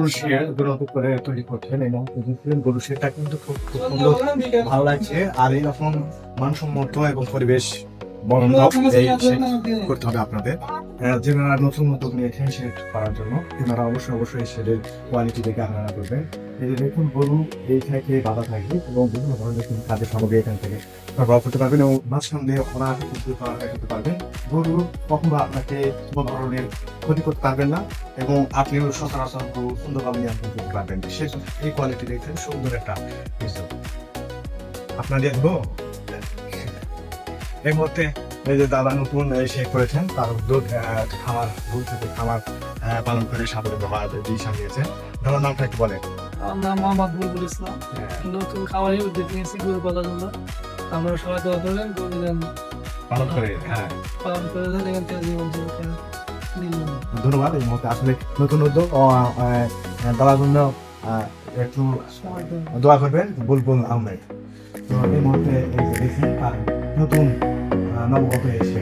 গরুর শেড নতুন করে তৈরি করছেন এবং গরুর শেডটা কিন্তু খুব সুন্দর, ভালো লাগছে। আর এইরকম মানসম্মত এবং পরিবেশ বন্ধব এই শেড করতে হবে আপনাদের। যারা নতুন উদ্যোগ নিয়েছেন শেড করার জন্য, আপনারা অবশ্যই শেডের কোয়ালিটি দেখে আপনারা করবেন। এই যে দেখুন, গরু এই থেকে বাধা থাকবে এবং বিভিন্ন ধরনের কিন্তু খাদ্য সামগ্রী এখান থেকে সরবরাহ করতে পারবেন এবং মাঝখান দিয়ে অনায়াসে করতে পারবেন। গরু কখনো আপনাকে কোনো ধরনের ক্ষতি করতে পারবেন না এবং আপনিও সচরাচর সুন্দরভাবে নিয়ন্ত্রণ করতে পারবেন। সে এই কোয়ালিটি দেখছেন, সুন্দর একটা কিছু আপনার দেখবো। এই মুহূর্তে এই যে দাদা নতুন শেখ করেছেন, তার দুধ খামার পালন করে সাদরে ব্যবহার দিয়ে সাজিয়েছেন। দাদার নামটা একটু বলেন। আমার নাম মোহাম্মদ বুলবুল ইসলাম। নতুন খামারের উদ্যোগ নিয়েছি গরু পালার জন্য। আমরা সবাই দোয়া করবেন গরু যেন পালন করে দেন, এখান থেকে জীবন জীবিকা নির্মাণ। ধন্যবাদ। এই মুহূর্তে আসলে নতুন উদ্যোগ দাদার জন্য একটু দোয়া করবেন বুলবুল আহমেদ। তো এই মুহূর্তে এই যে দেখি নতুন নবগত এসে